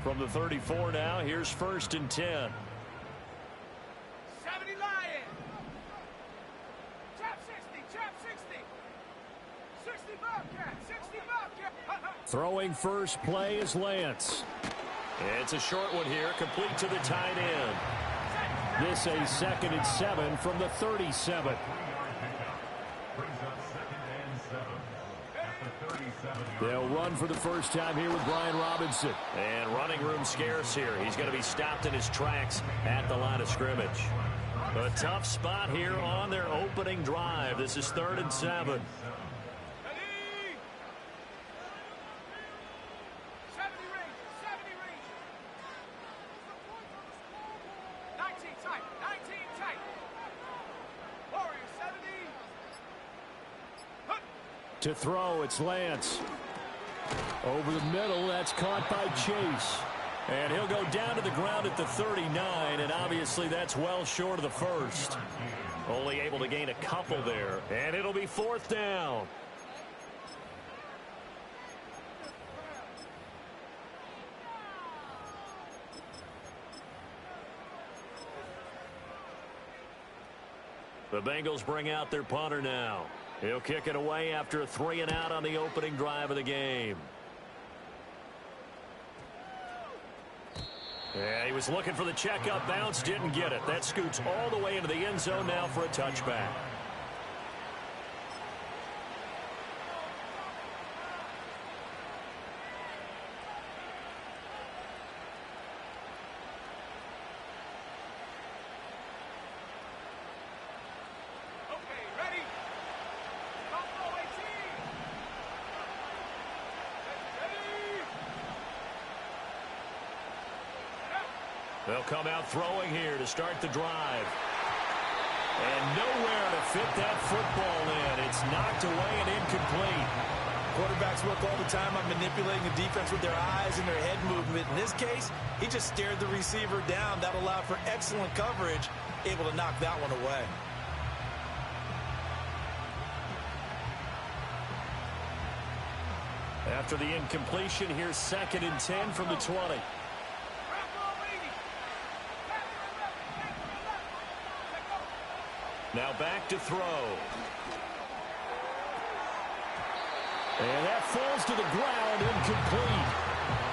From the 34 now, here's 1st and 10. 70 Lion. Trap 60, trap 60. 60 Bobcat, 60 Bobcat. Throwing first play is Lance. It's a short one here, complete to the tight end. This a 2nd and 7 from the 37. They'll run for the first time here with Brian Robinson. And running room scarce here. He's going to be stopped in his tracks at the line of scrimmage. A tough spot here on their opening drive. This is 3rd and 7. 19 tight, 19 tight. Warrior 70. To throw, it's Lance. Over the middle, that's caught by Chase. And he'll go down to the ground at the 39, and obviously that's well short of the first. Only able to gain a couple there, and it'll be 4th down. The Bengals bring out their punter now. He'll kick it away after a 3-and-out on the opening drive of the game. Yeah, he was looking for the checkup bounce, didn't get it. That scoots all the way into the end zone now for a touchback. They'll come out throwing here to start the drive. And nowhere to fit that football in. It's knocked away and incomplete. Quarterbacks work all the time on manipulating the defense with their eyes and their head movement. In this case, he just stared the receiver down. That allowed for excellent coverage, able to knock that one away. After the incompletion, here's 2nd and 10 from the 20. Now back to throw. And that falls to the ground, incomplete.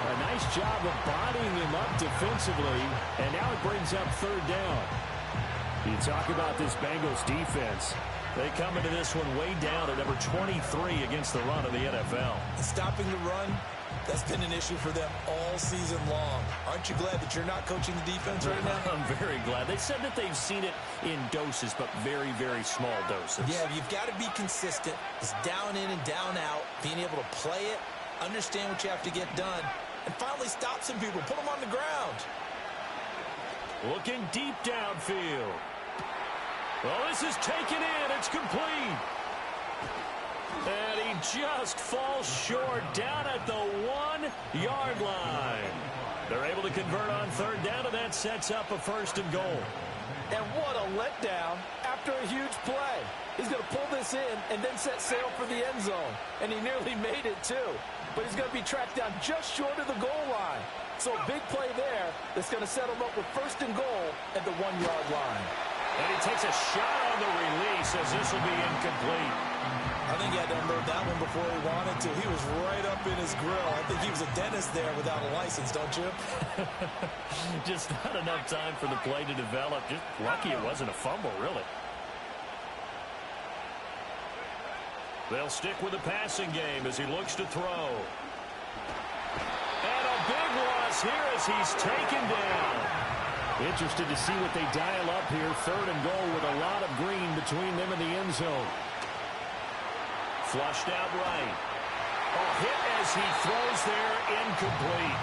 A nice job of bodying him up defensively, and now it brings up 3rd down. You talk about this Bengals defense. They come into this one way down at number 23 against the run of the NFL. Stopping the run, that's been an issue for them all season long. Aren't you glad that you're not coaching the defense right now? I'm very glad. They said that they've seen it in doses, but very, very small doses. Yeah, you've got to be consistent. It's down in and down out, being able to play it, understand what you have to get done, and finally stop some people, put them on the ground. Looking deep downfield. Well, this is taken in. It's complete. And he just falls short down at the 1-yard line. They're able to convert on 3rd down, and that sets up a 1st and goal. And what a letdown after a huge play. He's going to pull this in and then set sail for the end zone. And he nearly made it, too. But he's going to be tracked down just short of the goal line. So a big play there that's going to set him up with 1st and goal at the 1-yard line. And he takes a shot on the release as this will be incomplete. I think he had to unload that one before he wanted to. He was right up in his grill. I think he was a dentist there without a license, don't you? Just not enough time for the play to develop. Just lucky it wasn't a fumble, really. They'll stick with the passing game as he looks to throw. And a big loss here as he's taken down. Interested to see what they dial up here. 3rd and goal with a lot of green between them and the end zone. Flushed out right. A hit as he throws there, incomplete.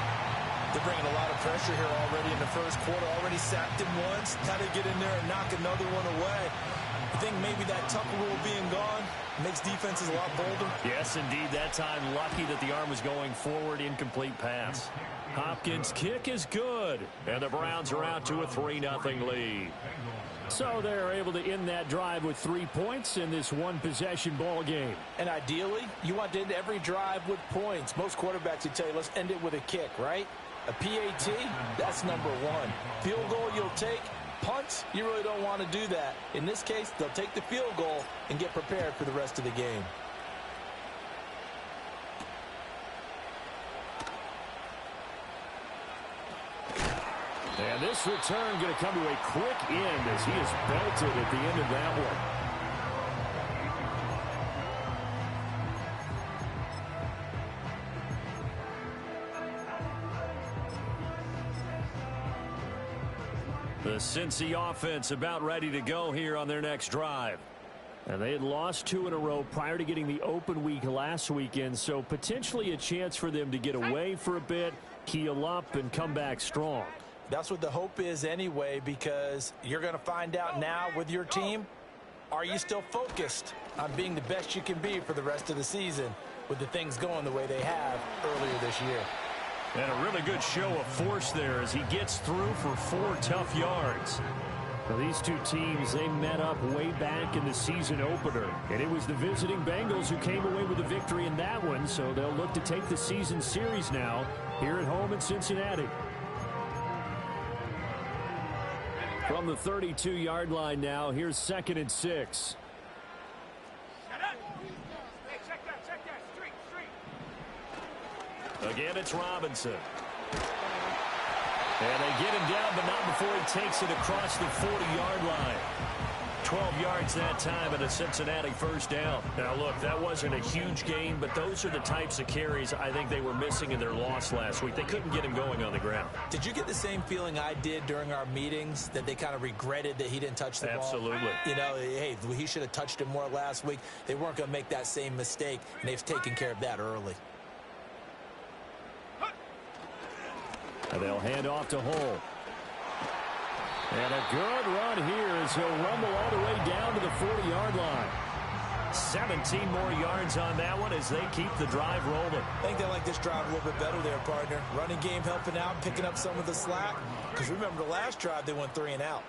They're bringing a lot of pressure here already in the first quarter. Already sacked him once. Got to get in there and knock another one away. I think maybe that tucker rule being gone makes defenses a lot bolder. Yes, indeed. That time, lucky that the arm was going forward. Incomplete pass. Hopkins' kick is good. And the Browns are out to a 3-0 lead. So they're able to end that drive with 3 points in this one-possession ball game. And ideally, you want to end every drive with points. Most quarterbacks would tell you, let's end it with a kick, right? A PAT, that's number one. Field goal you'll take. Punts, you really don't want to do that. In this case, they'll take the field goal and get prepared for the rest of the game. And this return going to come to a quick end as he is belted at the end of that one. The Cincy offense about ready to go here on their next drive. And they had lost 2 in a row prior to getting the open week last weekend, so potentially a chance for them to get away for a bit, heal up, and come back strong. That's what the hope is anyway, because you're going to find out now with your team, are you still focused on being the best you can be for the rest of the season with the things going the way they have earlier this year. And a really good show of force there as he gets through for 4 tough yards. Now, these two teams, they met up way back in the season opener. And it was the visiting Bengals who came away with a victory in that one, so they'll look to take the season series now here at home in Cincinnati. From the 32-yard line now, here's 2nd and 6. Again, it's Robinson. And they get him down, but not before he takes it across the 40-yard line. 12 yards that time and a Cincinnati first down. Now, look, that wasn't a huge gain, but those are the types of carries I think they were missing in their loss last week. They couldn't get him going on the ground. Did you get the same feeling I did during our meetings, that they kind of regretted that he didn't touch the ball? Absolutely. You know, hey, he should have touched it more last week. They weren't going to make that same mistake, and they've taken care of that early. And they'll hand off to Hull. And a good run here as he'll rumble all the way down to the 40-yard line. 17 more yards on that one as they keep the drive rolling. I think they like this drive a little bit better there, partner. Running game helping out, picking up some of the slack. Because remember, the last drive, they went 3 and out.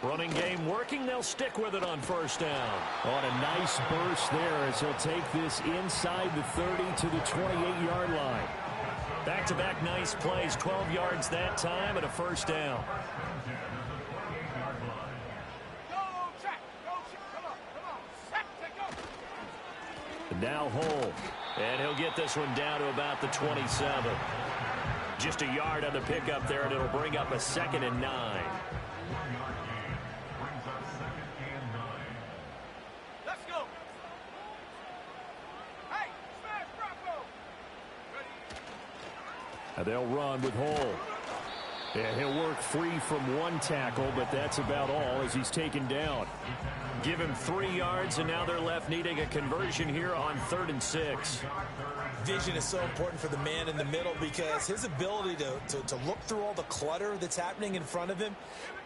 Running game working. They'll stick with it on first down. On a nice burst there as he'll take this inside the 30 to the 28-yard line. Back-to-back nice plays, 12 yards that time and a first down. And now Hull, and he'll get this one down to about the 27. Just a yard on the pickup there, and it'll bring up a 2nd and 9. Let's go. Hey, smash Bravo. And they'll run with Hull. And he'll work free from one tackle, but that's about all as he's taken down. Give him 3 yards, and now they're left needing a conversion here on 3rd and 6. Vision is so important for the man in the middle because his ability to look through all the clutter that's happening in front of him,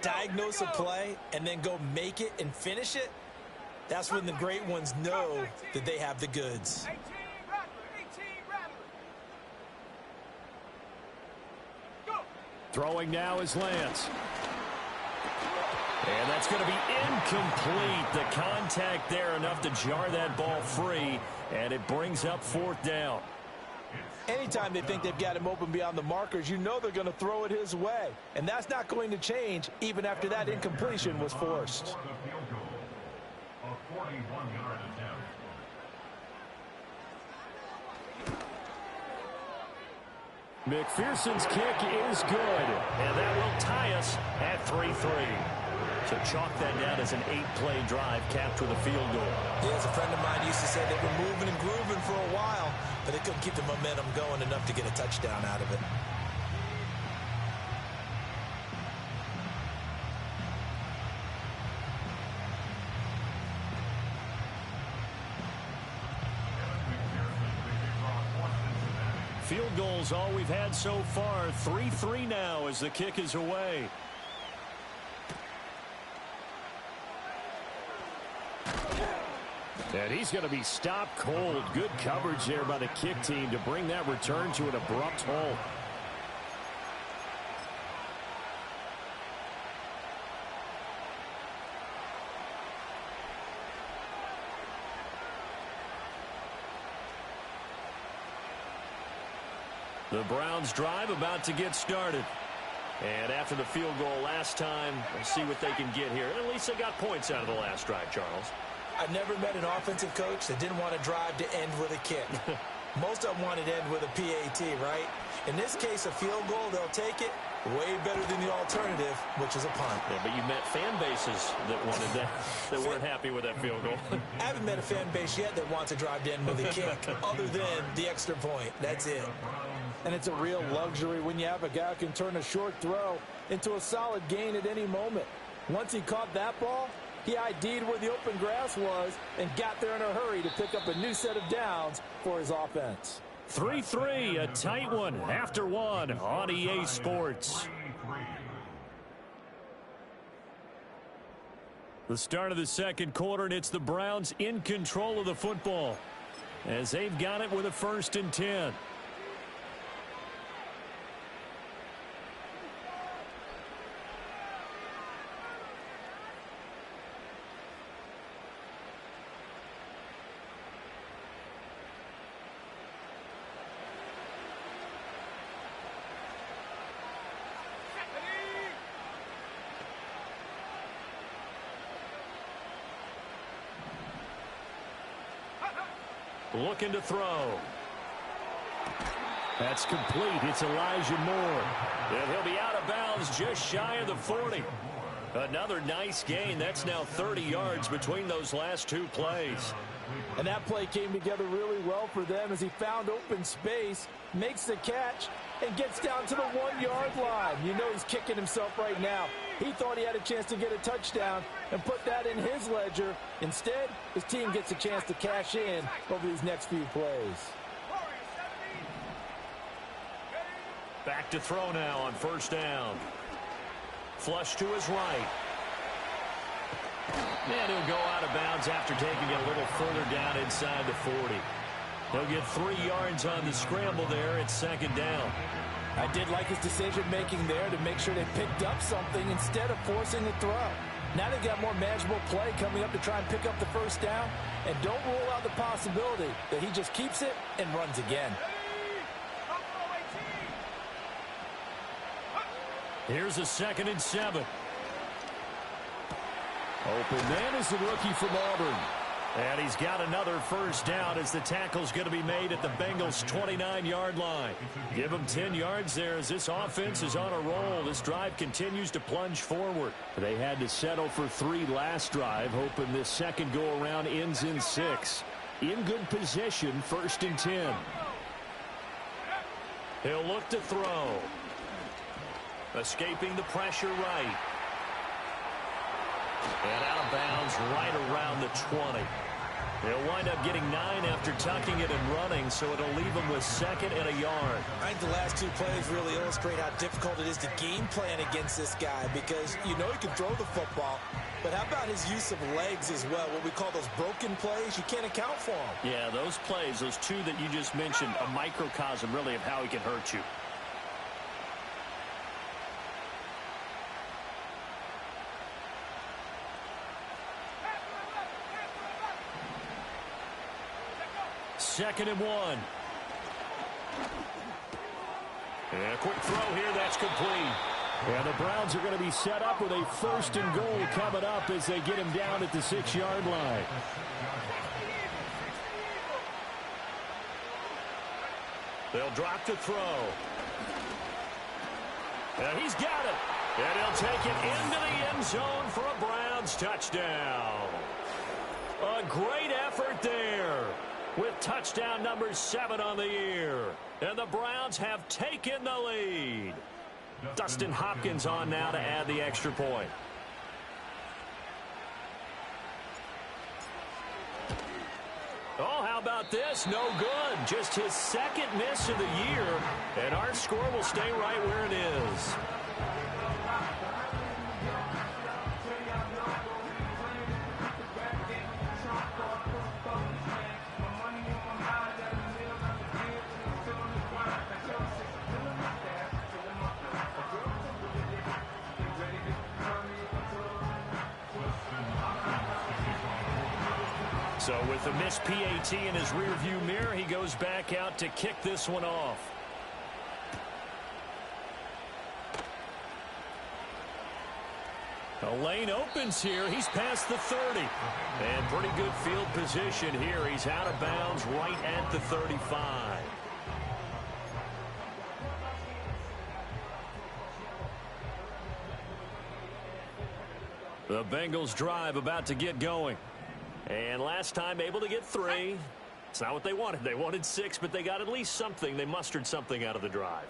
diagnose a play, and then go make it and finish it, that's when the great ones know that they have the goods. 18 Rattler. Go. Throwing now is Lance. And that's going to be incomplete. The contact there enough to jar that ball free, and it brings up 4th down. Anytime they think they've got him open beyond the markers, you know they're going to throw it his way. And that's not going to change even after that incompletion was forced. McPherson's kick is good, and that will tie us at 3-3. So chalk that down as an 8-play drive capped with a field goal. Yeah, as a friend of mine used to say, they've been moving and grooving for a while, but they couldn't keep the momentum going enough to get a touchdown out of it. Field goals all we've had so far. 3-3 now as the kick is away. And he's going to be stopped cold. Good coverage there by the kick team to bring that return to an abrupt halt. The Browns drive about to get started. And after the field goal last time, we'll see what they can get here. At least they got points out of the last drive, Charles. I've never met an offensive coach that didn't want to drive to end with a kick. Most of them wanted to end with a PAT, right? In this case, a field goal, they'll take it. Way better than the alternative, which is a punt. Yeah, but you met fan bases that wanted that, that weren't happy with that field goal. I haven't met a fan base yet that wants to drive to end with a kick, other than the extra point. That's it. And it's a real luxury when you have a guy who can turn a short throw into a solid gain at any moment. Once he caught that ball, he ID'd where the open grass was and got there in a hurry to pick up a new set of downs for his offense. 3-3, a tight one after one on EA Sports. The start of the second quarter, and it's the Browns in control of the football as they've got it with a 1st and 10. Looking to throw. That's complete. It's Elijah Moore. And he'll be out of bounds just shy of the 40. Another nice gain. That's now 30 yards between those last two plays. And that play came together really well for them as he found open space, makes the catch, and gets down to the 1-yard line. You know he's kicking himself right now. He thought he had a chance to get a touchdown and put that in his ledger. Instead, his team gets a chance to cash in over these next few plays. Back to throw now on 1st down. Flush to his right. And he'll go out of bounds after taking it a little further down inside the 40. He'll get 3 yards on the scramble there. It's 2nd down. I did like his decision-making there to make sure they picked up something instead of forcing the throw. Now they've got more manageable play coming up to try and pick up the 1st down. And don't rule out the possibility that he just keeps it and runs again. Here's a 2nd and 7. Open man is the rookie from Auburn. And he's got another 1st down as the tackle's going to be made at the Bengals' 29-yard line. Give him 10 yards there as this offense is on a roll. This drive continues to plunge forward. They had to settle for 3 last drive, hoping this second go-around ends in 6. In good position, 1st and 10. He'll look to throw. Escaping the pressure right. And out of bounds right around the 20. He'll wind up getting 9 after tucking it and running, so it'll leave him with 2nd and a yard. I think the last 2 plays really illustrate how difficult it is to game plan against this guy because you know he can throw the football, but how about his use of legs as well? What we call those broken plays, you can't account for them. Yeah, those plays, those 2 that you just mentioned, a microcosm really of how he can hurt you. Second and 1. And a quick throw here, that's complete. And the Browns are going to be set up with a 1st and goal coming up as they get him down at the 6-yard line. They'll drop to throw. And he's got it. And he'll take it into the end zone for a Browns touchdown. A great effort there, with touchdown number 7 on the year. And the Browns have taken the lead. Dustin Hopkins on now to add the extra point. Oh, how about this? No good. Just his 2nd miss of the year. And our score will stay right where it is. So with the missed PAT in his rearview mirror, he goes back out to kick this one off. The lane opens here. He's past the 30. And pretty good field position here. He's out of bounds right at the 35. The Bengals drive about to get going. And last time able to get 3. It's not what they wanted. They wanted 6, but they got at least something. They mustered something out of the drive.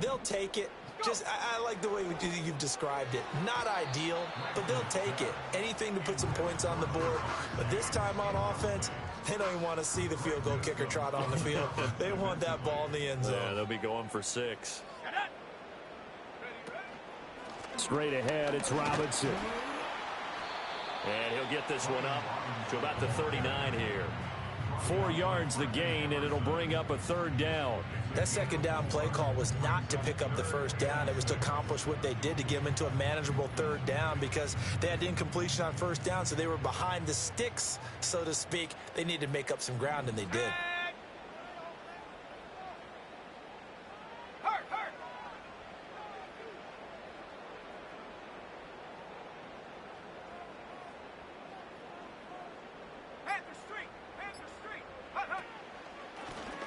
They'll take it. I like the way you've described it. Not ideal, but they'll take it. Anything to put some points on the board. But this time on offense, they don't even want to see the field goal kicker trot on the field. They want that ball in the end zone. Yeah, they'll be going for 6. Straight ahead, it's Robinson. And he'll get this one up to about the 39 here. 4 yards the gain, and it'll bring up a 3rd down. That 2nd down play call was not to pick up the 1st down. It was to accomplish what they did, to get them into a manageable 3rd down, because they had incompletion on 1st down, so they were behind the sticks, so to speak. They needed to make up some ground, and they did.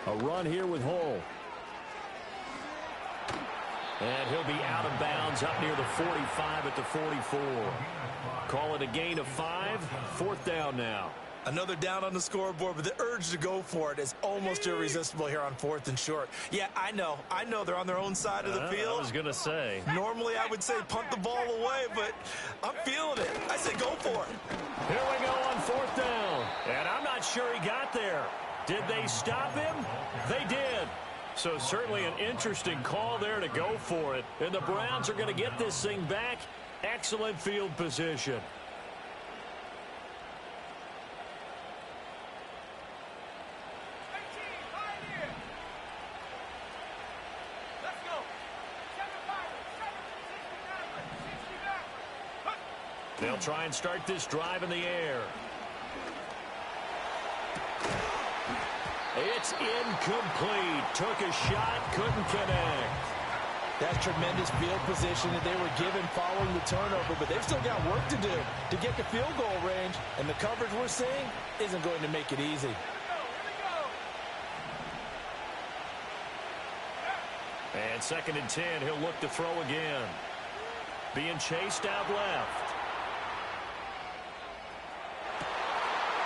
A run here with Hull. And he'll be out of bounds up near the 45 at the 44. Call it a gain of 5. 4th down now. Another down on the scoreboard, but the urge to go for it is almost irresistible here on 4th and short. Yeah, I know they're on their own side of the field. I was going to say. Normally I would say punt the ball away, but I'm feeling it. I say go for it. Here we go on 4th down. And I'm not sure he got there. Did they stop him? They did. So certainly an interesting call there to go for it. And the Browns are going to get this thing back. Excellent field position. They'll try and start this drive in the air. It's incomplete. Took a shot, couldn't connect. That's tremendous field position that they were given following the turnover, but they've still got work to do to get the field goal range, and the coverage we're seeing isn't going to make it easy. And 2nd and 10, he'll look to throw again. Being chased out left.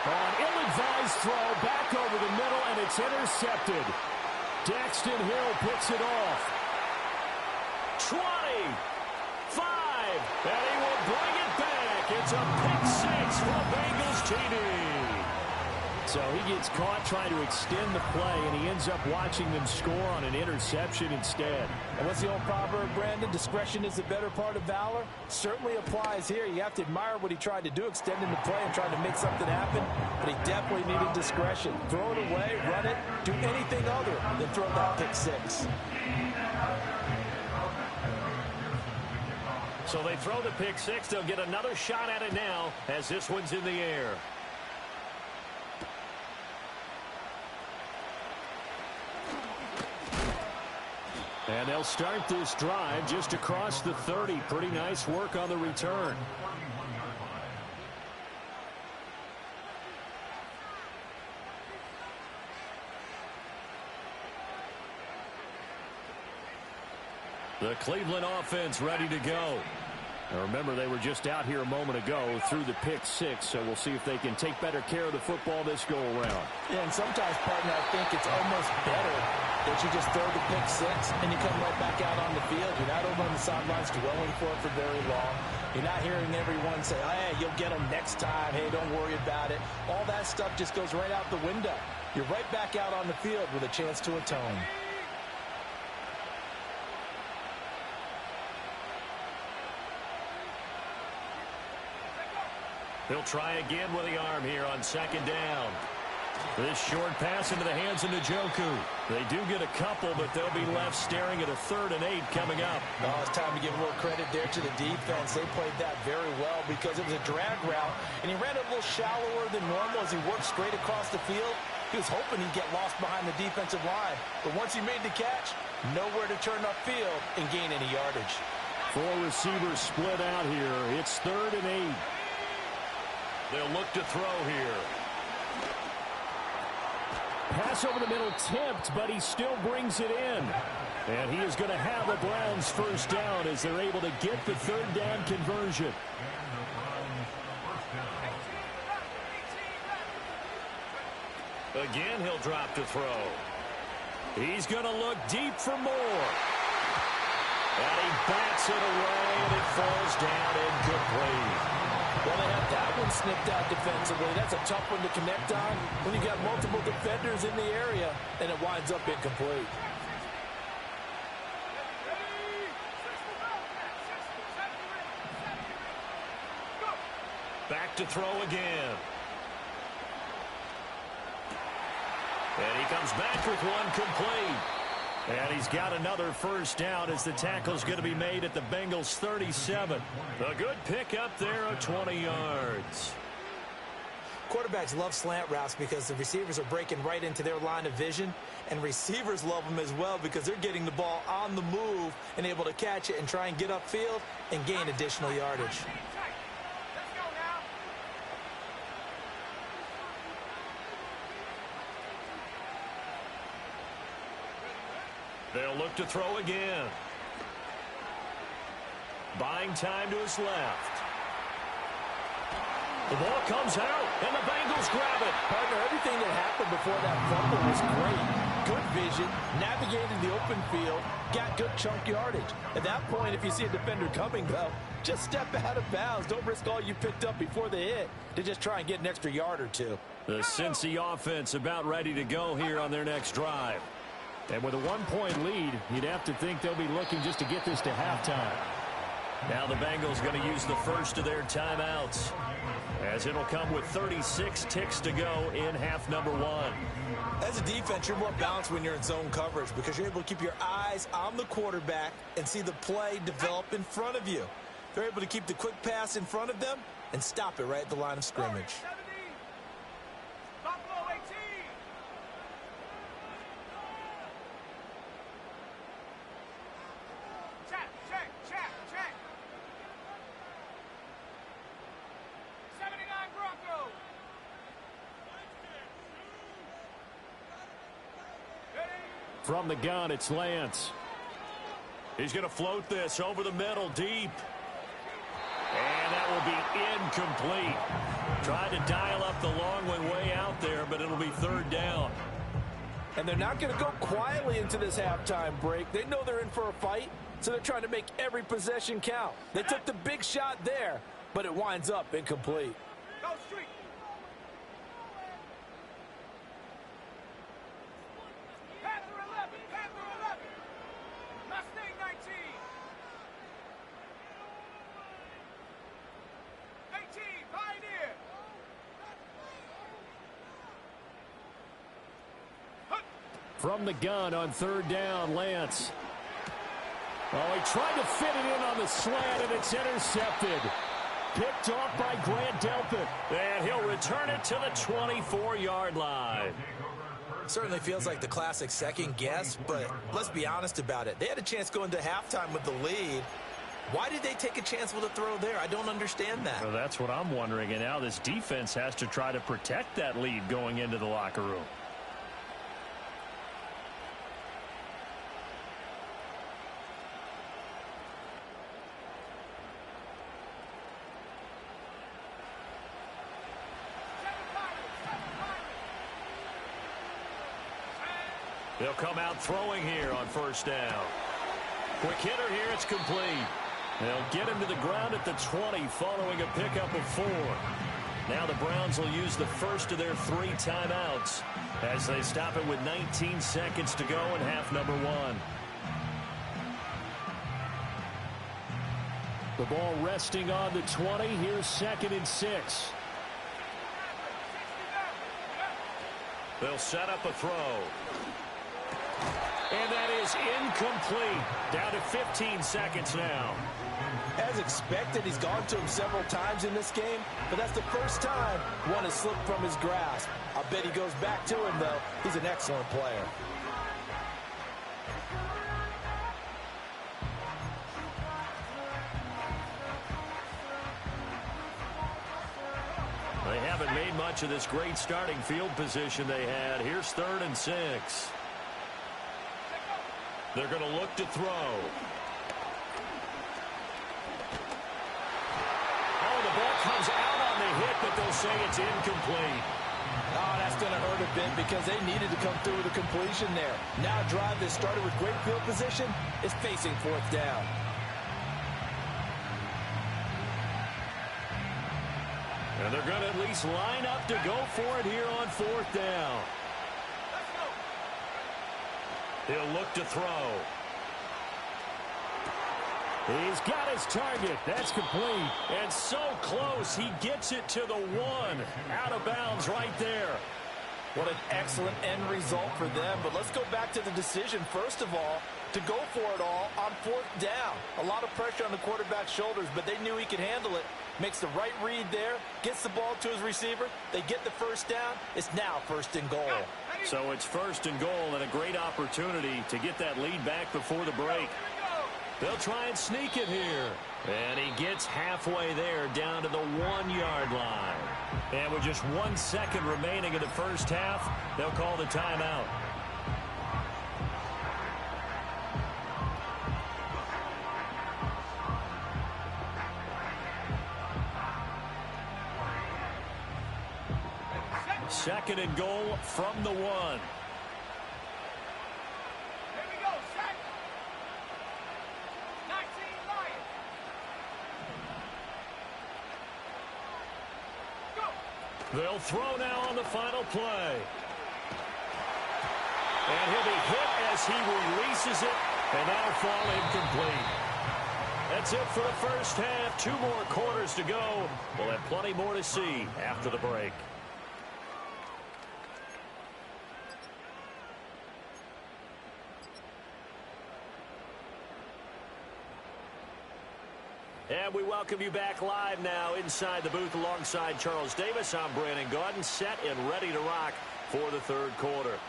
An ill-advised throw back over the middle, and it's intercepted. Daxton Hill picks it off. 20, 5, and he will bring it back. It's a pick 6 for Bengals TD. So he gets caught trying to extend the play, and he ends up watching them score on an interception instead. And what's the old proverb, Brandon? Discretion is the better part of valor. Certainly applies here. You have to admire what he tried to do, extending the play and trying to make something happen. But he definitely needed discretion. Throw it away, run it, do anything other than throw that pick 6. So they throw the pick 6. They'll get another shot at it now as this one's in the air. And they'll start this drive just across the 30. Pretty nice work on the return. The Cleveland offense ready to go. Now remember, they were just out here a moment ago through the pick 6, so we'll see if they can take better care of the football this go-around. Yeah, and sometimes, partner, I think it's almost better that you just throw the pick 6 and you come right back out on the field. You're not over on the sidelines dwelling for it for very long. You're not hearing everyone say, hey, you'll get them next time. Hey, don't worry about it. All that stuff just goes right out the window. You're right back out on the field with a chance to atone. He'll try again with the arm here on 2nd down. This short pass into the hands of Njoku. They do get a couple, but they'll be left staring at a 3rd and 8 coming up. Oh, it's time to give a little credit there to the defense. They played that very well because it was a drag route, and he ran a little shallower than normal as he worked straight across the field. He was hoping he'd get lost behind the defensive line, but once he made the catch, nowhere to turn upfield and gain any yardage. Four receivers split out here. It's 3rd and 8. They'll look to throw here. Pass over the middle, tipped, but he still brings it in. And he is going to have the Browns first down as they're able to get the 3rd down conversion. Again, he'll drop to throw. He's going to look deep for more. And he bats it away, and it falls down incomplete. Well, they have that one snipped out defensively. That's a tough one to connect on when you got multiple defenders in the area, and it winds up incomplete. Back to throw again. And he comes back with one complete. And he's got another first down as the tackle's going to be made at the Bengals 37. A good pickup there of 20 yards. Quarterbacks love slant routes because the receivers are breaking right into their line of vision, and receivers love them as well because they're getting the ball on the move and able to catch it and try and get upfield and gain additional yardage. They'll look to throw again. Buying time to his left. The ball comes out, and the Bengals grab it. Partner, everything that happened before that fumble was great. Good vision, navigated the open field, got good chunk yardage. At that point, if you see a defender coming, though, just step out of bounds. Don't risk all you picked up before the hit to just try and get an extra yard or two. The Cincy offense about ready to go here on their next drive. And with a 1-point lead, you'd have to think they'll be looking just to get this to halftime. Now the Bengals going to use the first of their timeouts, as it'll come with 36 ticks to go in half number 1. As a defense, you're more balanced when you're in zone coverage because you're able to keep your eyes on the quarterback and see the play develop in front of you. They're able to keep the quick pass in front of them and stop it right at the line of scrimmage. From the gun, it's Lance. He's going to float this over the middle deep. And that will be incomplete. Tried to dial up the long one way out there, but it'll be 3rd down. And they're not going to go quietly into this halftime break. They know they're in for a fight, so they're trying to make every possession count. They took the big shot there, but it winds up incomplete. Go street. Panther 11, Panther 11. Mustang 19. 18, Pioneer. From the gun on 3rd down, Lance. Oh, he tried to fit it in on the slant, and it's intercepted. Picked off by Grant Delpit. And he'll return it to the 24-yard line. Certainly feels like the classic second guess, but let's be honest about it. They had a chance going to halftime with the lead. Why did they take a chance with a throw there? I don't understand that. Well, that's what I'm wondering, and now this defense has to try to protect that lead going into the locker room. They'll come out throwing here on 1st down. Quick hitter here, it's complete. They'll get him to the ground at the 20 following a pickup of 4. Now the Browns will use the first of their 3 timeouts as they stop it with 19 seconds to go in half number 1. The ball resting on the 20. Here's 2nd and 6. They'll set up a throw. And that is incomplete. Down to 15 seconds now. As expected, he's gone to him several times in this game, but that's the first time one has slipped from his grasp. I bet he goes back to him, though. He's an excellent player. haven't made much of this great starting field position they had. Here's 3rd and 6. They're going to look to throw. Oh, the ball comes out on the hit, but they'll say it's incomplete. Oh, that's going to hurt a bit because they needed to come through with a completion there. Now a drive that started with great field position is facing 4th down. And they're going to at least line up to go for it here on 4th down. He'll look to throw. He's got his target. That's complete. And so close, he gets it to the 1. Out of bounds right there. What an excellent end result for them. But let's go back to the decision, first of all, to go for it all on 4th down. A lot of pressure on the quarterback's shoulders, but they knew he could handle it. Makes the right read there, gets the ball to his receiver. They get the 1st down. It's now 1st and goal. So it's 1st and goal and a great opportunity to get that lead back before the break. They'll try and sneak it here. And he gets halfway there down to the 1-yard line. And with just 1 second remaining in the first half, they'll call the timeout. Second and goal from the 1. Here we go, set. 19 Lions. Go. They'll throw now on the final play. And he'll be hit as he releases it, and that'll fall incomplete. That's it for the first half. 2 more quarters to go. We'll have plenty more to see after the break. And we welcome you back live now inside the booth alongside Charles Davis. I'm Brandon Gaudin, set and ready to rock for the 3rd quarter.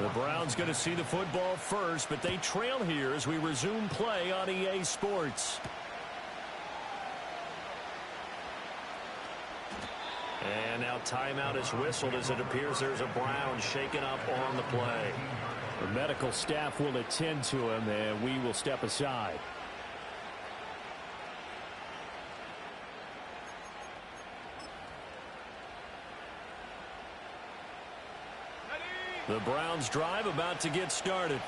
The Browns going to see the football first, but they trail here as we resume play on EA Sports. And now timeout is whistled as it appears there's a Brown shaken up on the play. The medical staff will attend to him, and we will step aside. The Browns drive about to get started.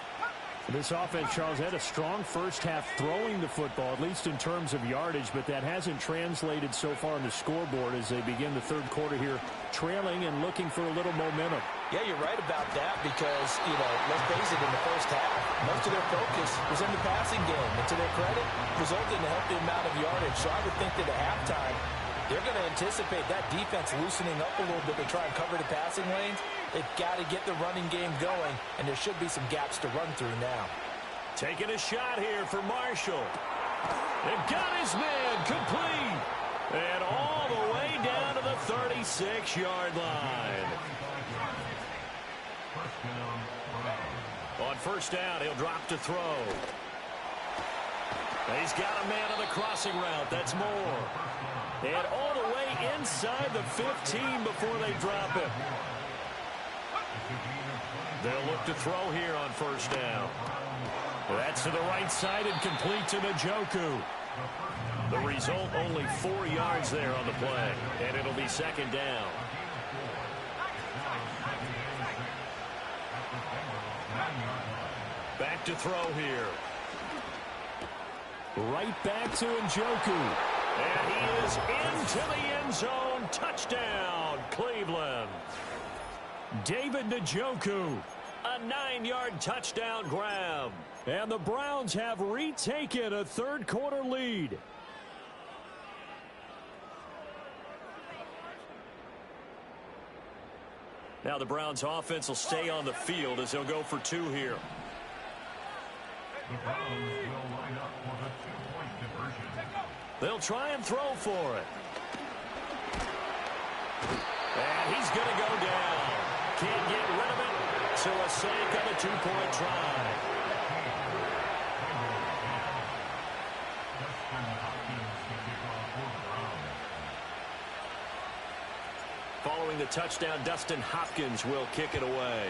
This offense, Charles, had a strong first half throwing the football, at least in terms of yardage, but that hasn't translated so far on the scoreboard as they begin the 3rd quarter here, trailing and looking for a little momentum. Yeah, you're right about that because, let's face it, in the first half, most of their focus was in the passing game. And to their credit, resulted in a healthy amount of yardage. So I would think that at halftime, they're going to anticipate that defense loosening up a little bit to try and cover the passing lanes. They've got to get the running game going, and there should be some gaps to run through now. Taking a shot here for Marshall. They've got his man complete. And all the way down to the 36-yard line. On 1st down, he'll drop to throw. He's got a man on the crossing route. That's Moore. And all the way inside the 15 before they drop him. They'll look to throw here on 1st down. That's to the right side and complete to Njoku. The result, only 4 yards there on the play. And it'll be 2nd down. Back to throw here. Right back to Njoku. And he is into the end zone. Touchdown, Cleveland. David Njoku. A 9-yard touchdown grab. And the Browns have retaken a 3rd quarter lead. Now the Browns offense will stay on the field as they'll go for 2 here. The Browns will line up for the 2-point conversion. They'll try and throw for it. And he's going to go down. Can't get rid of it. So a sake on a 2-point try. Following the touchdown, Dustin Hopkins will kick it away.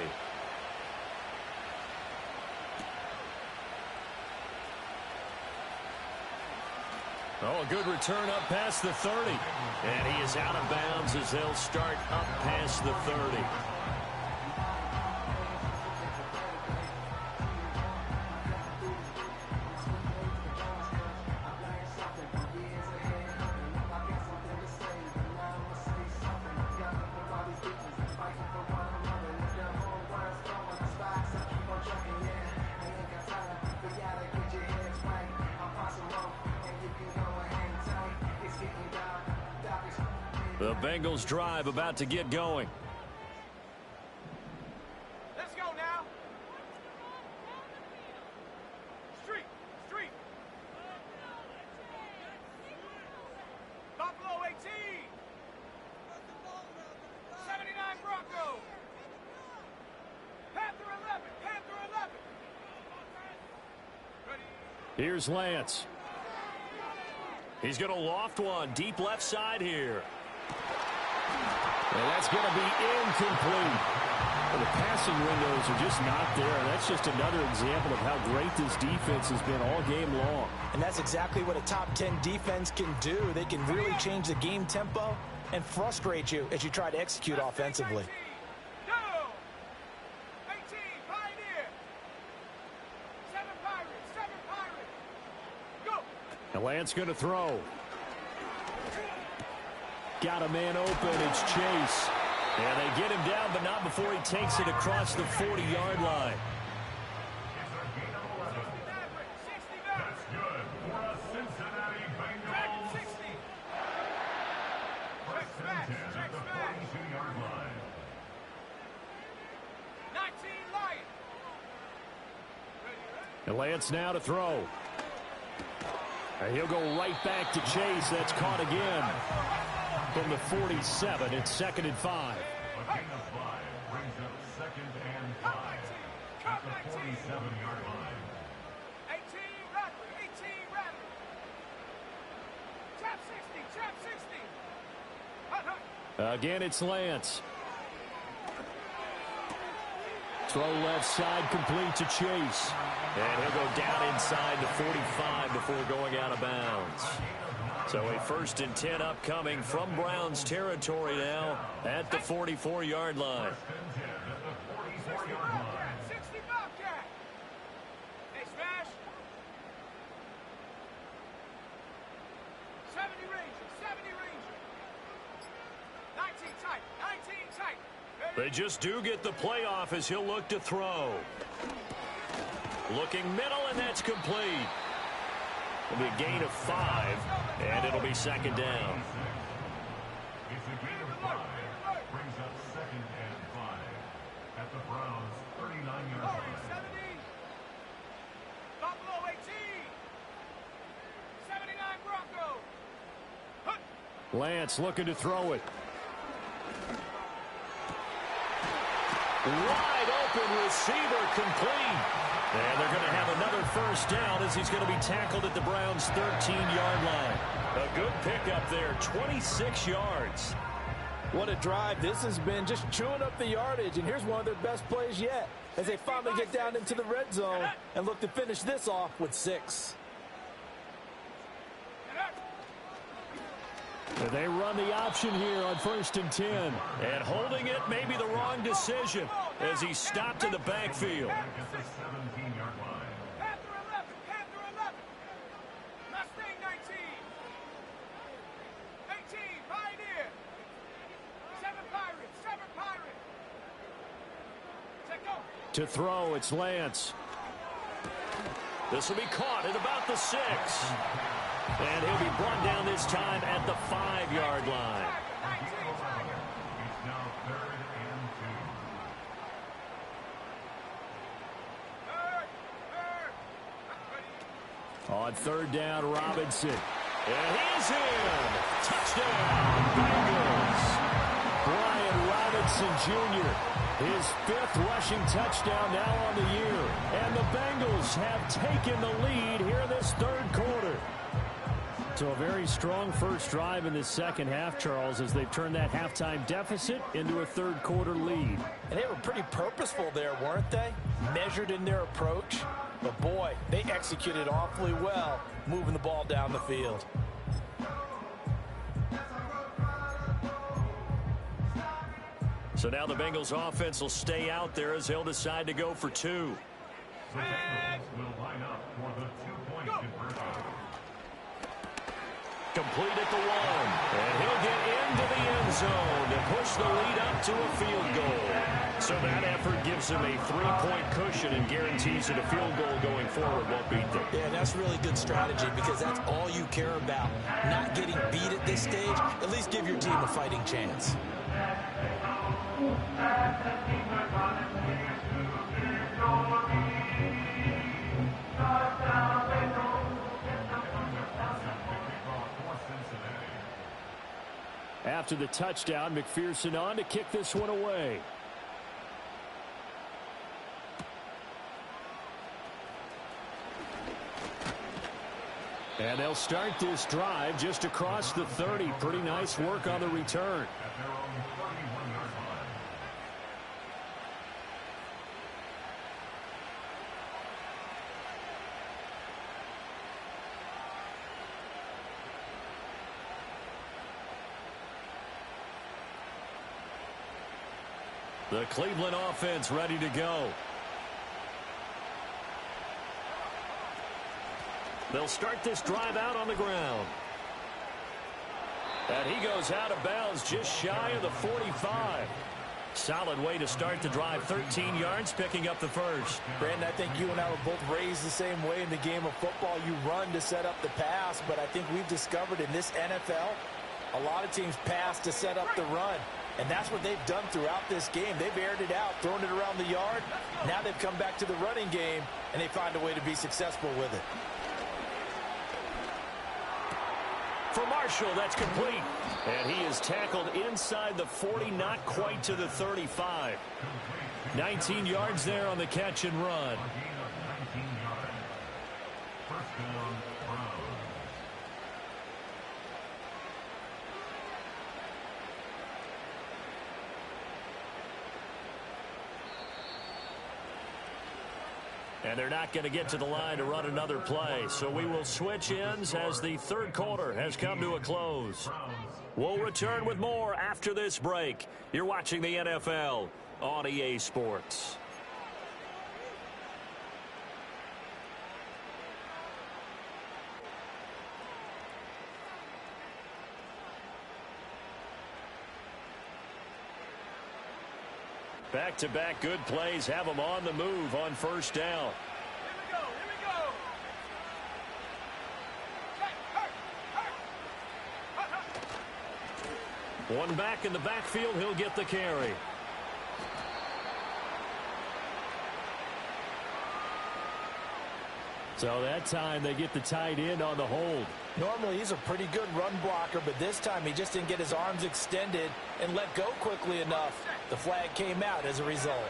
Oh, a good return up past the 30. And he is out of bounds as they'll start up past the 30. The Bengals drive about to get going. Let's go now. Street. Buffalo 18. 79 Bronco. Panther 11. Ready. Here's Lance. He's going to loft one deep left side here. And that's going to be incomplete. Well, the passing windows are just not there. That's just another example of how great this defense has been all game long. And that's exactly what a top 10 defense can do. They can really change the game tempo and frustrate you as you try to execute offensively. 18, Pioneer. 7 Pirates. Go. And Lance going to throw. Got a man open. It's Chase. And they get him down, but not before he takes it across the 40-yard line. That's good for a Cincinnati Bengals. 60. First and 10 at the 42-yard line. 19 Lion. And Lance now to throw. And he'll go right back to Chase. That's caught again. From the 47, it's 2nd and 5. A gain of 5 brings up 2nd and 5 at the 47-yard line. 18 Rattler. Trap 60. Hut. Again, it's Lance. Throw left side complete to Chase. And he'll go down inside the 45 before going out of bounds. So a 1st and 10 upcoming from Browns territory now at the 44-yard line. 60 Bobcat. Hey, smash. 70 Ranger. 19 tight. They just do get the playoff as he'll look to throw. Looking middle, and that's complete. It'll be a gain of 5, and it'll be 2nd down. It's a gain of 5. Brings up 2nd and 5 at the Browns' 39-yard line. 70. Buffalo 18. 79 Bronco. Hut. Lance looking to throw it. Wide open receiver complete. And they're going to have another 1st down as he's going to be tackled at the Browns' 13-yard line. A good pickup there, 26 yards. What a drive this has been, just chewing up the yardage. And here's one of their best plays yet as they finally get down into the red zone and look to finish this off with 6. They run the option here on 1st and 10. And holding it may be the wrong decision as he stopped in the backfield. At the 17-yard line. Panther 11. Mustang 19. 18 Pioneer. 7 Pirates. Check go. To throw, it's Lance. This will be caught at about the 6. And he'll be brought down this time at the 5-yard line. It's now 3rd and 2. On 3rd down, Robinson. And he's in. Touchdown, Bengals. Brian Robinson Jr., his 5th rushing touchdown now on the year. And the Bengals have taken the lead here in this 3rd quarter. So a very strong first drive in the second half, Charles, as they've turned that halftime deficit into a third quarter lead. And they were pretty purposeful there, weren't they? Measured in their approach. But boy, they executed awfully well, moving the ball down the field. So now the Bengals offense will stay out there as they'll decide to go for two. The Bengals will line up for the two-point conversion. Complete at the one. And he'll get into the end zone to push the lead up to a field goal. So that effort gives him a 3-point cushion and guarantees that a field goal going forward won't beat them. Yeah, that's really good strategy because that's all you care about. Not getting beat at this stage. At least give your team a fighting chance. After the touchdown, McPherson on to kick this one away. And they'll start this drive just across the 30. Pretty nice work on the return. At their own 31-yard line. The Cleveland offense ready to go. They'll start this drive out on the ground. And he goes out of bounds just shy of the 45. Solid way to start the drive. 13 yards, picking up the first. Brandon, I think you and I were both raised the same way in the game of football. You run to set up the pass, but I think we've discovered in this NFL, a lot of teams pass to set up the run. And that's what they've done throughout this game. They've aired it out, thrown it around the yard. Now they've come back to the running game, and they find a way to be successful with it. For Marshall, that's complete. And he is tackled inside the 40, not quite to the 35. 19 yards there on the catch and run. A gain of 19 yards. First down, Browns. And they're not going to get to the line to run another play. So we will switch ends as the third quarter has come to a close. We'll return with more after this break. You're watching the NFL on EA Sports. Back-to-back good plays have them on the move on first down. Here we go, here we go. Hey, One back in the backfield, he'll get the carry. So that time they get the tight end on the hold. Normally he's a pretty good run blocker, but this time he just didn't get his arms extended and let go quickly enough. The flag came out as a result.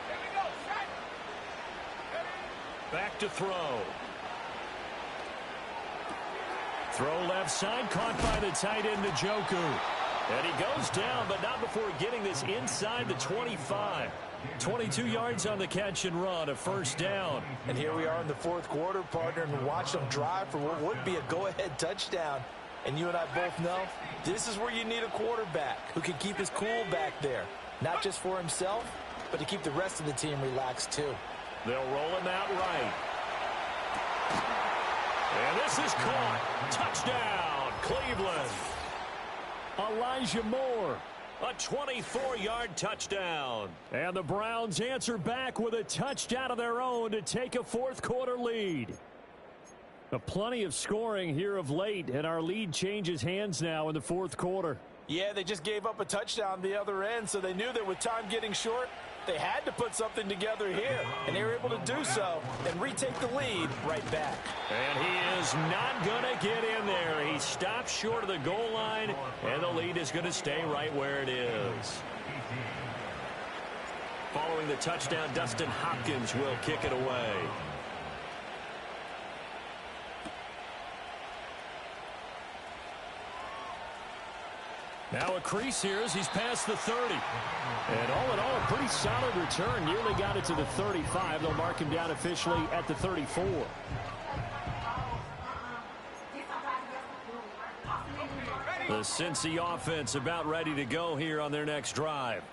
here we go, set. Back to throw. Throw left side, caught by the tight end Njoku. And he goes down, but not before getting this inside the 25. 22 yards on the catch and run, a first down. And here we are in the fourth quarter, partner, and watch them drive for what would be a go-ahead touchdown. And you and I both know this is where you need a quarterback who can keep his cool back there. Not just for himself, but to keep the rest of the team relaxed too. They'll roll him out right. And this is caught. Touchdown, Cleveland. Elijah Moore. A 24-yard touchdown. And the Browns answer back with a touchdown of their own to take a fourth quarter lead. Plenty of scoring here of late, and our lead changes hands now in the fourth quarter. Yeah, they just gave up a touchdown the other end, so they knew that with time getting short, they had to put something together here, and they were able to do so and retake the lead right back. And he is not going to get in there. He stops short of the goal line, and the lead is going to stay right where it is. Following the touchdown, Dustin Hopkins will kick it away. Now a crease here as he's past the 30. And all in all, a pretty solid return. Nearly got it to the 35. They'll mark him down officially at the 34. The Cincy offense about ready to go here on their next drive.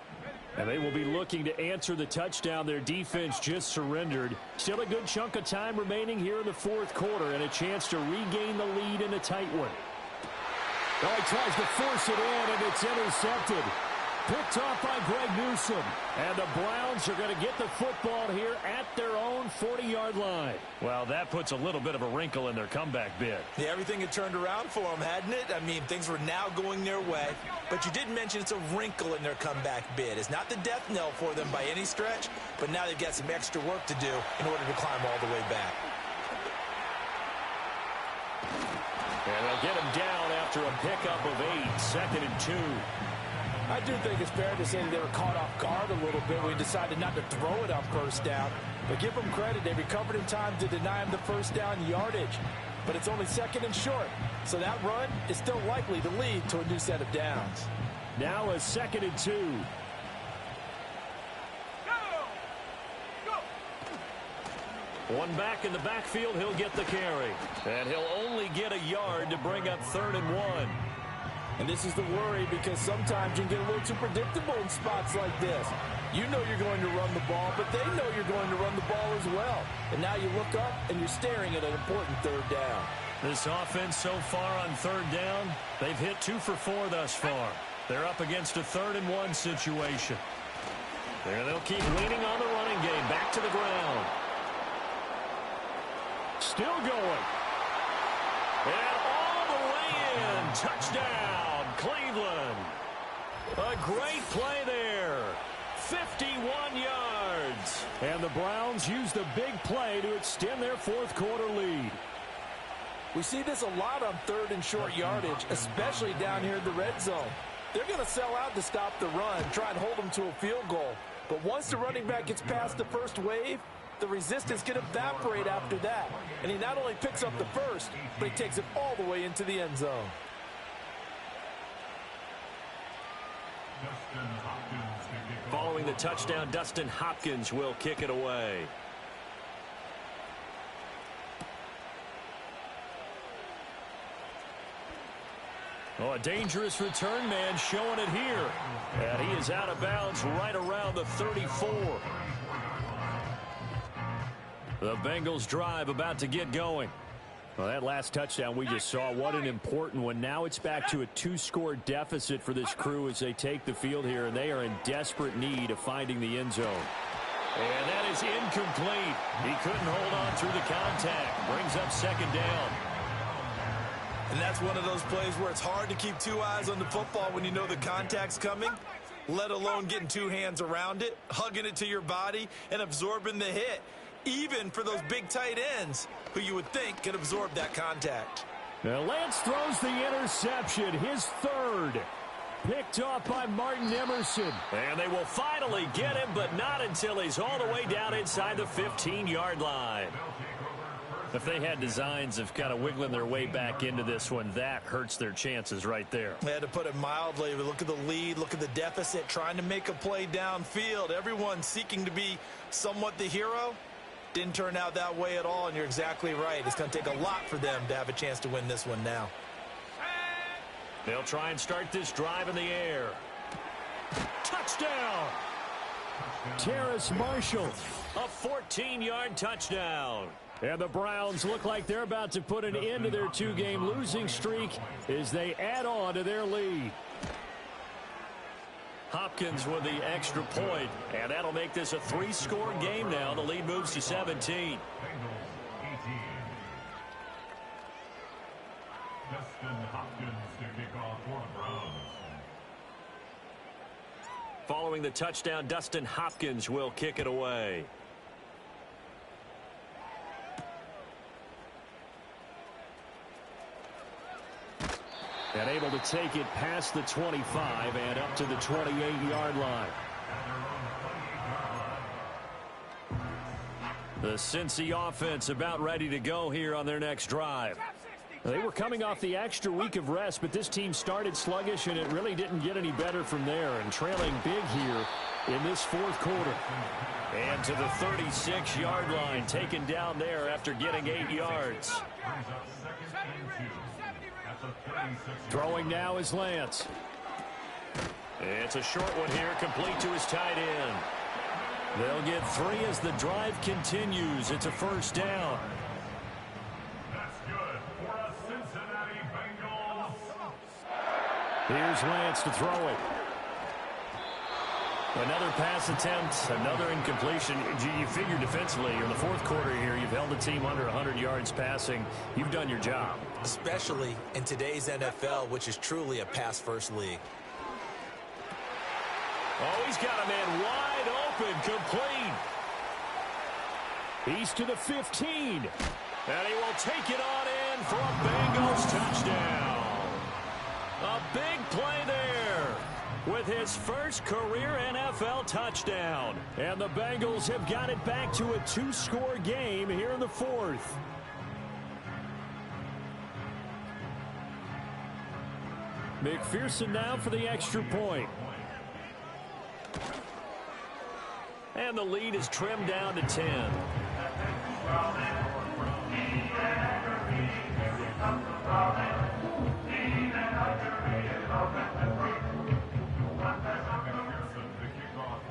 And they will be looking to answer the touchdown their defense just surrendered. Still a good chunk of time remaining here in the fourth quarter and a chance to regain the lead in a tight one. Oh, he tries to force it in, and it's intercepted. Picked off by Greg Newsome. And the Browns are going to get the football here at their own 40-yard line. Well, that puts a little bit of a wrinkle in their comeback bid. Yeah, everything had turned around for them, hadn't it? I mean, things were now going their way. But you did mention it's a wrinkle in their comeback bid. It's not the death knell for them by any stretch, but now they've got some extra work to do in order to climb all the way back. And they'll get him down after a pickup of 8, 2nd and 2. I do think it's fair to say that they were caught off guard a little bit when we decided not to throw it on first down. But give them credit. They recovered in time to deny him the first down yardage. But it's only 2nd and short. So that run is still likely to lead to a new set of downs. Now a 2nd and 2. One back in the backfield, he'll get the carry. And he'll only get a yard to bring up 3rd and 1. And this is the worry because sometimes you can get a little too predictable in spots like this. You know you're going to run the ball, but they know you're going to run the ball as well. And now you look up and you're staring at an important 3rd down. This offense so far on 3rd down, they've hit 2 for 4 thus far. They're up against a 3rd and 1 situation. There they'll keep leaning on the running game. Back to the ground. Still going. And all the way in. Touchdown, Cleveland. A great play there. 51 yards. And the Browns use the big play to extend their fourth quarter lead. We see this a lot on 3rd and short yardage, especially down here in the red zone. They're going to sell out to stop the run, try and hold them to a field goal. But once the running back gets past the first wave, the resistance can evaporate after that. And he not only picks up the first, but he takes it all the way into the end zone. Following the touchdown, Dustin Hopkins will kick it away. Oh, a dangerous return man showing it here. And he is out of bounds right around the 34. The Bengals drive about to get going. Well, that last touchdown we just saw, what an important one. Now it's back to a 2-score deficit for this crew as they take the field here, and they are in desperate need of finding the end zone. And that is incomplete. He couldn't hold on through the contact. Brings up 2nd down. And that's one of those plays where it's hard to keep 2 eyes on the football when you know the contact's coming, let alone getting 2 hands around it, hugging it to your body, and absorbing the hit. Even for those big tight ends who you would think could absorb that contact. Now Lance throws the interception, his 3rd. Picked off by Martin Emerson. And they will finally get him, but not until he's all the way down inside the 15-yard line. If they had designs of kind of wiggling their way back into this one, that hurts their chances right there. They had to put it mildly. Look at the lead, look at the deficit, trying to make a play downfield. Everyone seeking to be somewhat the hero. Didn't turn out that way at all, and you're exactly right. It's going to take a lot for them to have a chance to win this one now. They'll try and start this drive in the air. Touchdown! Terrace Marshall, a 14-yard touchdown. And the Browns look like they're about to put an end to their 2-game losing streak as they add on to their lead. Hopkins with the extra point, and that'll make this a 3-score game now. The lead moves to 17. Dustin Hopkins to kick off for the Browns. Following the touchdown, Dustin Hopkins will kick it away. And able to take it past the 25 and up to the 28-yard line. The Cincy offense about ready to go here on their next drive. They were coming off the extra week of rest, but this team started sluggish, and it really didn't get any better from there, and trailing big here in this fourth quarter. And to the 36-yard line, taken down there after getting 8 yards. Throwing now is Lance. It's a short one here, complete to his tight end. They'll get 3 as the drive continues. It's a first down. That's good for a Cincinnati Bengals. Here's Lance to throw it. Another pass attempt, another incompletion. You figure defensively in the fourth quarter here, you've held the team under 100 yards passing. You've done your job. Especially in today's NFL, which is truly a pass-first league. Oh, he's got a man wide open, complete. He's to the 15. And he will take it on in for a Bengals touchdown. A big play there with his first career NFL touchdown. And the Bengals have got it back to a 2-score game here in the fourth. McPherson now for the extra point. And the lead is trimmed down to 10.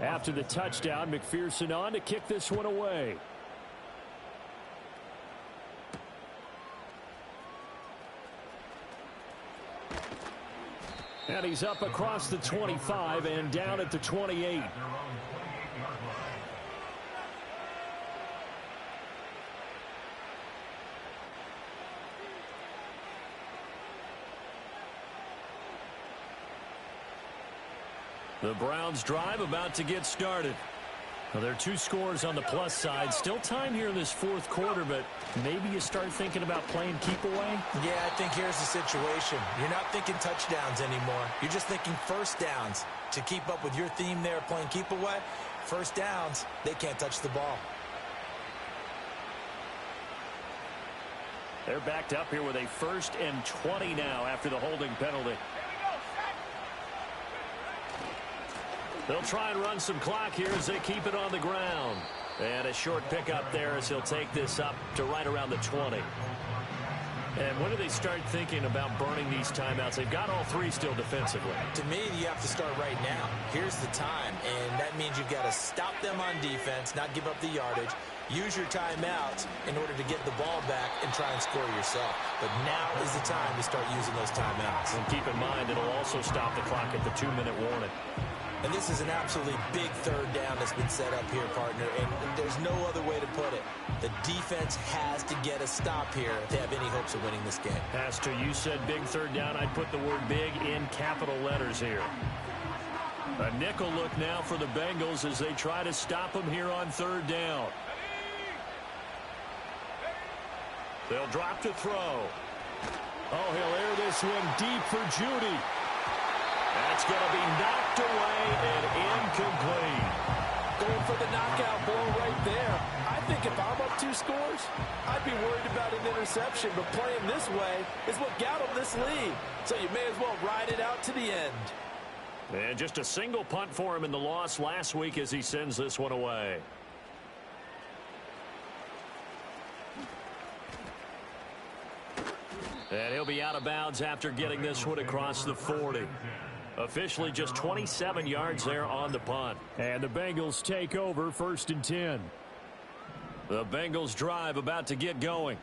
After the touchdown, McPherson on to kick this one away. And he's up across the 25 and down at the 28. The Browns drive about to get started. Well, there are 2 scores on the plus side. Still time here in this fourth quarter, but maybe you start thinking about playing keep away? Yeah, I think here's the situation. You're not thinking touchdowns anymore. You're just thinking first downs. To keep up with your theme there, playing keep away, first downs, they can't touch the ball. They're backed up here with a 1st and 20 now after the holding penalty. They'll try and run some clock here as they keep it on the ground. And a short pickup there as he'll take this up to right around the 20. And when do they start thinking about burning these timeouts? They've got all 3 still defensively. To me, you have to start right now. Here's the time, and that means you've got to stop them on defense, not give up the yardage, use your timeouts in order to get the ball back and try and score yourself. But now is the time to start using those timeouts. And keep in mind, it'll also stop the clock at the 2-minute warning. And this is an absolutely big third down that's been set up here, partner, and there's no other way to put it. The defense has to get a stop here if they have any hopes of winning this game. Pastor, you said big third down. I'd put the word big in capital letters here. A nickel look now for the Bengals as they try to stop them here on third down. They'll drop to throw. Oh, he'll air this one deep for Judy. That's going to be knocked away and incomplete. Going for the knockout blow right there. I think if I'm up 2 scores, I'd be worried about an interception, but playing this way is what got them this lead. So you may as well ride it out to the end. And just a single punt for him in the loss last week as he sends this one away. And he'll be out of bounds after getting this one across the 40. Officially just 27 yards there on the punt. And the Bengals take over 1st and 10. The Bengals drive about to get going.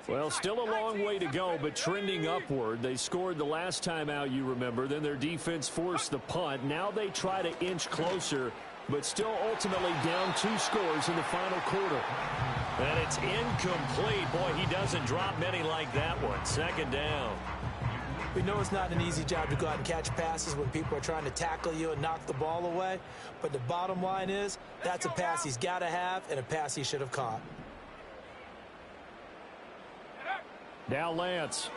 Well, still a long way to go, but trending upward. They scored the last time out, you remember. Then their defense forced the punt. Now they try to inch closer, but still ultimately down 2 scores in the final quarter. And it's incomplete. Boy, he doesn't drop many like that one. 2nd down. We know it's not an easy job to go out and catch passes when people are trying to tackle you and knock the ball away. But the bottom line is, that's a pass he's got to have and a pass he should have caught. Now Lance.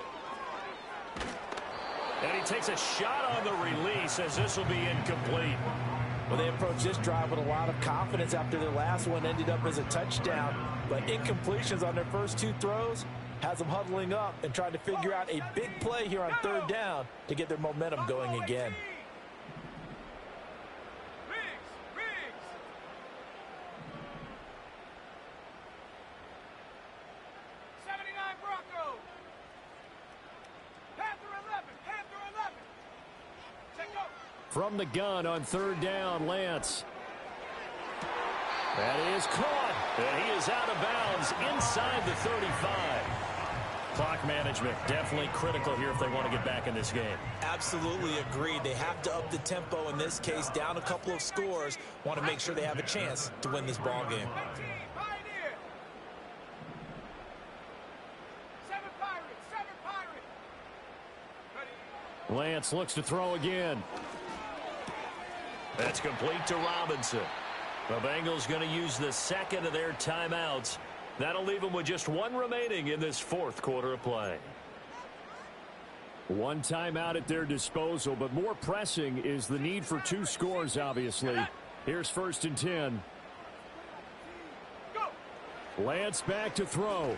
And he takes a shot on the release as this will be incomplete. Well, they approached this drive with a lot of confidence after their last one ended up as a touchdown. But incompletions on their first 2 throws, has them huddling up and trying to figure out a big play here on third down to get their momentum going again. Riggs. 79 Broncos. Panther 11. Check go. From the gun on third down, Lance. That is caught, and he is out of bounds inside the 35. Clock management, definitely critical here if they want to get back in this game. Absolutely agreed. They have to up the tempo in this case, down a couple of scores. Want to make sure they have a chance to win this ball game. 19, Pioneer. 7 Pirates. Ready. Lance looks to throw again. That's complete to Robinson. The Bengals going to use the second of their timeouts. That'll leave them with just one remaining in this fourth quarter of play. One timeout at their disposal, but more pressing is the need for 2 scores, obviously. Here's 1st and 10. Go. Lance back to throw.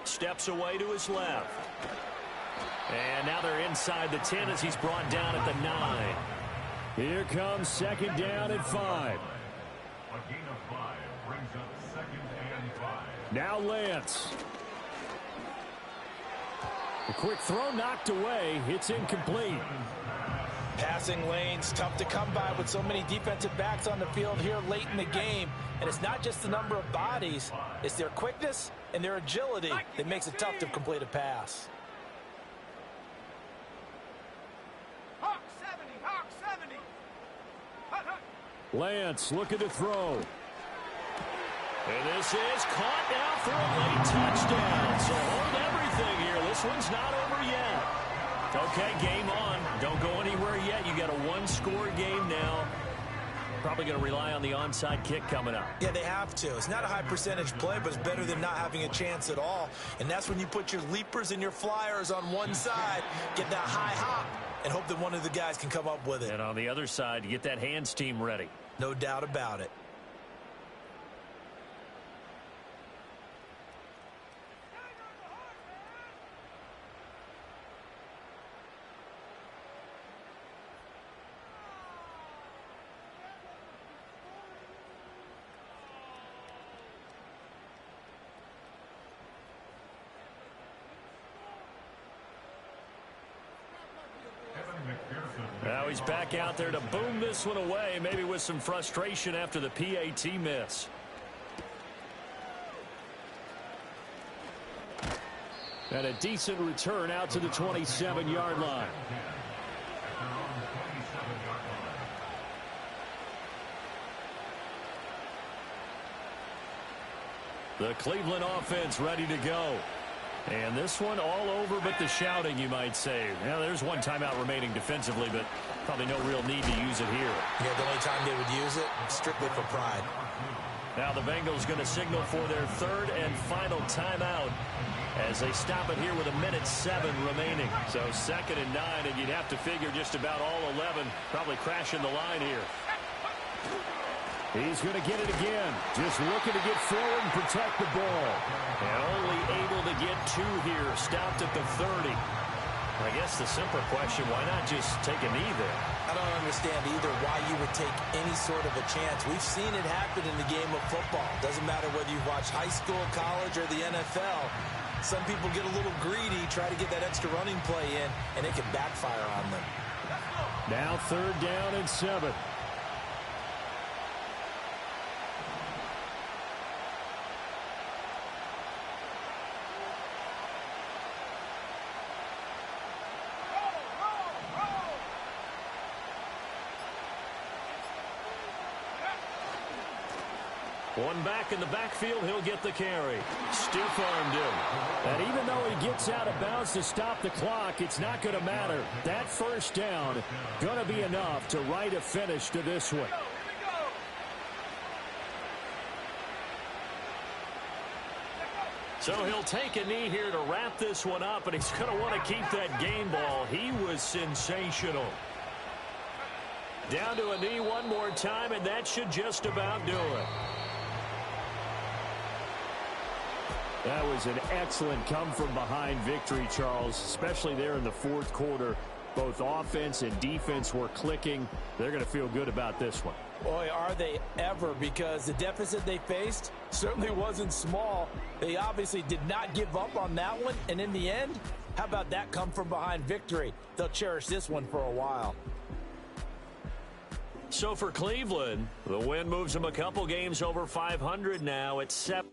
Steps away to his left. And now they're inside the 10 as he's brought down at the 9. Here comes 2nd down and 5. A gain of 5 brings up 2nd and 5. Now Lance. A quick throw knocked away. It's incomplete. Passing lanes, tough to come by with so many defensive backs on the field here late in the game. And it's not just the number of bodies, it's their quickness and their agility that makes it tough to complete a pass. Hawk 70. Hut. Lance looking to throw. And this is caught now for a late touchdown. So hold everything here. This one's not over yet. Okay, game on. Don't go anywhere yet. You got a 1-score game now. Probably going to rely on the onside kick coming up. Yeah, they have to. It's not a high percentage play, but it's better than not having a chance at all. And that's when you put your leapers and your flyers on one side, get that high hop, and hope that one of the guys can come up with it. And on the other side, you get that hands team ready. No doubt about it. Now he's back out there to boom this one away, maybe with some frustration after the PAT miss. And a decent return out to the 27-yard line. The Cleveland offense ready to go. And this one all over but the shouting, you might say. Now, there's one timeout remaining defensively, but probably no real need to use it here. Yeah, the only time they would use it, strictly for pride. Now the Bengals going to signal for their 3rd and final timeout as they stop it here with 1:07 remaining. So 2nd and 9, and you'd have to figure just about all 11 probably crashing the line here. He's going to get it again. Just looking to get forward and protect the ball. And only able to get 2 here. Stopped at the 30. I guess the simpler question, why not just take a knee there? I don't understand either why you would take any sort of a chance. We've seen it happen in the game of football. Doesn't matter whether you watch high school, college, or the NFL. Some people get a little greedy, try to get that extra running play in, and it can backfire on them. Now 3rd down and 7. One back in the backfield, he'll get the carry. Stiff-armed him. And even though he gets out of bounds to stop the clock, it's not going to matter. That 1st down going to be enough to write a finish to this one. So he'll take a knee here to wrap this one up, and he's going to want to keep that game ball. He was sensational. Down to a knee one more time, and that should just about do it. That was an excellent come-from-behind victory, Charles, especially there in the fourth quarter. Both offense and defense were clicking. They're going to feel good about this one. Boy, are they ever, because the deficit they faced certainly wasn't small. They obviously did not give up on that one, and in the end, how about that come-from-behind victory? They'll cherish this one for a while. So for Cleveland, the win moves them a couple games over 500 now at 7.